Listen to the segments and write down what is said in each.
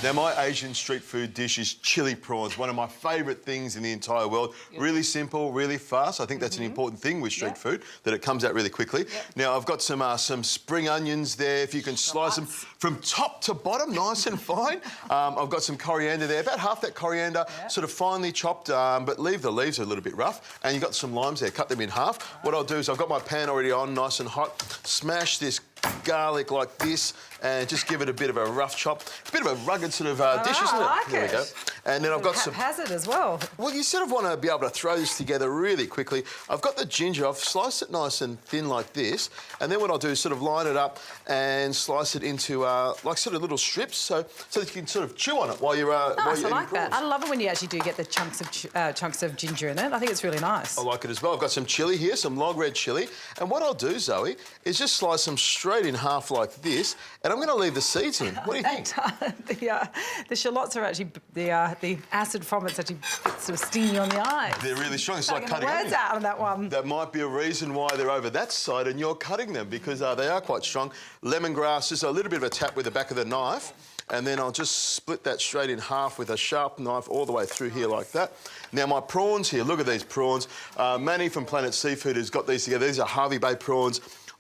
Now, my Asian street food dish is chili prawns, one of my favourite things in the entire world. Really simple, really fast. I think that's an important thing with street food, that it comes out really quickly. Now, I've got some spring onions there. If you can slice them from top to bottom, nice and fine. I've got some coriander there, about half that coriander, sort of finely chopped, but leave the leaves a little bit rough. And you've got some limes there, cut them in half. What I'll do is I've got my pan already on, nice and hot. Smash this garlic like this and just give it a bit of a rough chop. It's a bit of a rugged sort of dish, isn't it? I like There we go. And then I've got some... haphazard as well. Well, you sort of want to be able to throw this together really quickly. I've got the ginger. I've sliced it nice and thin like this. And then what I'll do is sort of line it up and slice it into like sort of little strips so that you can sort of chew on it while you're while you're eating I like that. prawns. I love it when you actually do get the chunks of ginger in it. I think it's really nice. I like it as well. I've got some chilli here, some long red chilli. And what I'll do, Zoe, is just slice them straight in half like this. And I'm going to leave the seeds in. What do you think? The shallots are actually, the acid from it's actually sort of stinging you on the eyes. They're really strong. It's like cutting words out on that one. That might be a reason why they're over that side and you're cutting them, because they are quite strong. Lemongrass, just a little bit of a tap with the back of the knife. And then I'll just split that straight in half with a sharp knife all the way through here like that. Now, my prawns here, look at these prawns. Manny from Planet Seafood has got these together. These are Harvey Bay prawns.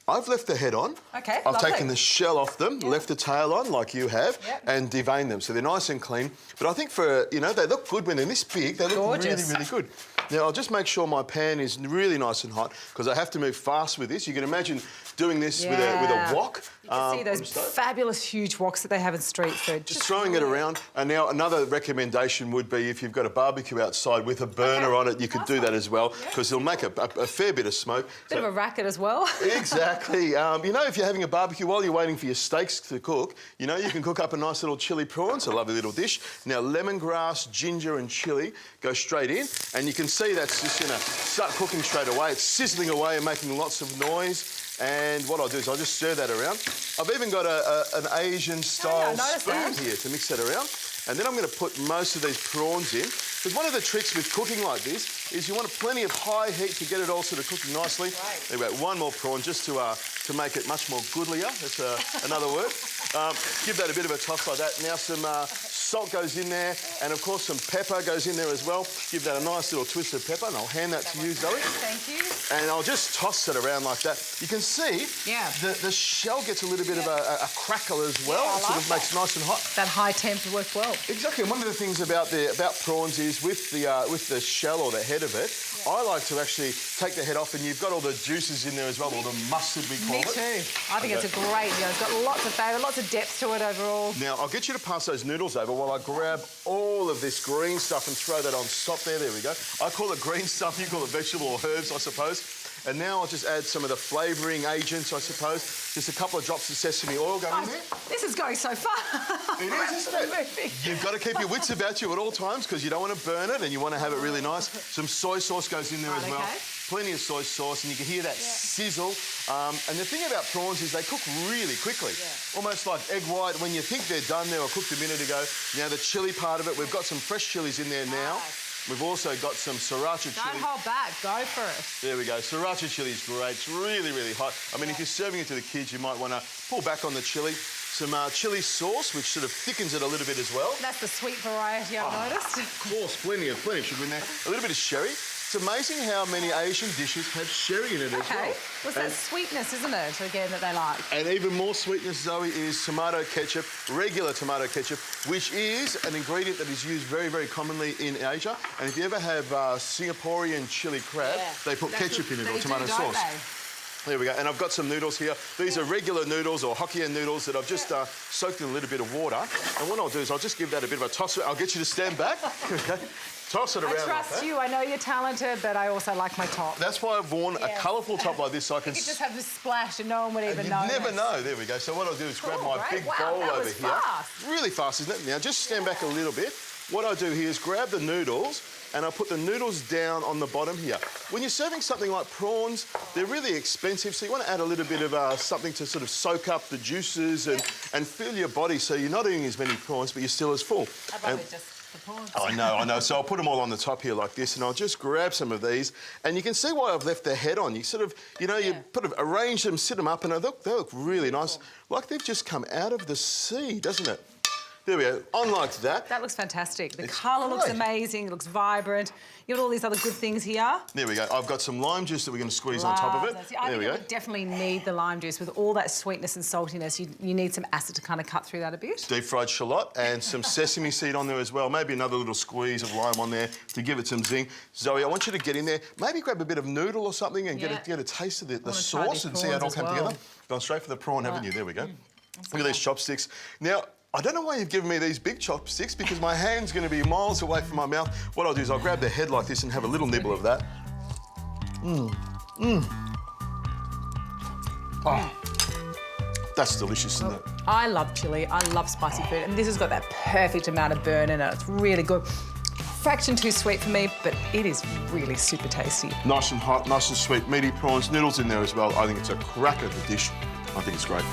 I've left the head on. Okay, I've lovely. taken the shell off them, left the tail on like you have, and deveined them. So they're nice and clean. But I think for, you know, they look good when they're this big. They look really, really good. Now, I'll just make sure my pan is really nice and hot because I have to move fast with this. You can imagine doing this with a wok. You can see those fabulous huge woks that they have in street food. Just throwing it around. And now another recommendation would be if you've got a barbecue outside with a burner on it, you could do that as well because it'll make a fair bit of smoke. Bit of a racket as well. Exactly. You know, if you're having a barbecue while you're waiting for your steaks to cook, you know, you can cook up a nice little chili prawns, a lovely little dish. Now, lemongrass, ginger and chilli go straight in, and you can see that's just going to start cooking straight away. It's sizzling away and making lots of noise. And what I'll do is I'll just stir that around. I've even got an Asian-style spoon here to mix that around. And then I'm going to put most of these prawns in. Because one of the tricks with cooking like this is you want plenty of high heat to get it all sort of cooking nicely. There we go, one more prawn just to make it much more goodlier. That's another word. Give that a bit of a toss like that. Now some salt goes in there, and of course some pepper goes in there as well. Give that a nice little twist of pepper, and I'll hand that to you, Zoe. Thank you. And I'll just toss it around like that. You can see the shell gets a little bit of a crackle as well. It sort of makes it nice and hot. That high temp works well. Exactly. And one of the things about prawns is with the shell or the head of it, I like to actually take the head off, and you've got all the juices in there as well, or the mustard we call it. Me too. I think it's a great deal. It's got lots of flavour, lots of depth to it overall. Now, I'll get you to pass those noodles over while I grab all of this green stuff and throw that on top there. There we go. I call it green stuff, you call it vegetable or herbs, I suppose. And now I'll just add some of the flavouring agents, I suppose. Just a couple of drops of sesame oil going in there. This is going so far. It is, isn't it? You've got to keep your wits about you at all times because you don't want to burn it and you want to have it really nice. Some soy sauce goes in there as well. Plenty of soy sauce, and you can hear that sizzle. And the thing about prawns is they cook really quickly. Almost like egg white. When you think they're done, they were cooked a minute ago. Now, the chilli part of it, we've got some fresh chillies in there now. We've also got some sriracha chilli. Don't hold back, go for it. There we go. Sriracha chilli is great. It's really, really hot. I mean, if you're serving it to the kids, you might want to pull back on the chilli. Some chilli sauce, which sort of thickens it a little bit as well. That's the sweet variety I've noticed. Of course, plenty of sugar in there. A little bit of sherry. It's amazing how many Asian dishes have sherry in it as well. Well, that sweetness, isn't it, again, that they like? And even more sweetness, Zoe, is tomato ketchup, regular tomato ketchup, which is an ingredient that is used very, very commonly in Asia. And if you ever have Singaporean chili crab, they put ketchup in it or tomato sauce. There we go. And I've got some noodles here. These are regular noodles or Hokkien noodles that I've just soaked in a little bit of water. And what I'll do is I'll just give that a bit of a toss. I'll get you to stand back. Okay. Toss it around. I trust you. I know you're talented, but I also like my top. That's why I've worn a colourful top like this, so I can... You just have a splash and no one would even know. You never know. There we go. So what I'll do is grab my big bowl over here. Fast. Really fast, isn't it? Now, just stand back a little bit. What I do here is grab the noodles and I'll put the noodles down on the bottom here. When you're serving something like prawns, they're really expensive, so you want to add a little bit of something to sort of soak up the juices and fill your body so you're not eating as many prawns, but you're still as full. How about just the prawns? I know. So I'll put them all on the top here like this, and I'll just grab some of these, and you can see why I've left the head on. You sort of, you know, you arrange them, sit them up, and they look really nice, like they've just come out of the sea, doesn't it? There we go. On like that. That looks fantastic. The It's colour looks great. amazing. It looks vibrant. You've got all these other good things here. There we go. I've got some lime juice that we're going to squeeze on top of it. I There think we you go. would definitely need the lime juice with all that sweetness and saltiness. You need some acid to kind of cut through that a bit. Deep fried shallot and some sesame seed on there as well. Maybe another little squeeze of lime on there to give it some zing. Zoe, I want you to get in there. Maybe grab a bit of noodle or something and Yeah. get a taste of the try sauce these and see how it all prawns came as well. together. Gone straight for the prawn, haven't you? There we go. Look at go. these chopsticks. Now, I don't know why you've given me these big chopsticks because my hand's going to be miles away from my mouth. What I'll do is I'll grab the head like this and have a little nibble of that. Oh, that's delicious, isn't it? I love chilli. I love spicy food. And this has got that perfect amount of burn in it. It's really good. Fraction too sweet for me, but it is really super tasty. Nice and hot, nice and sweet, meaty prawns, noodles in there as well. I think it's a cracker of a dish. I think it's great.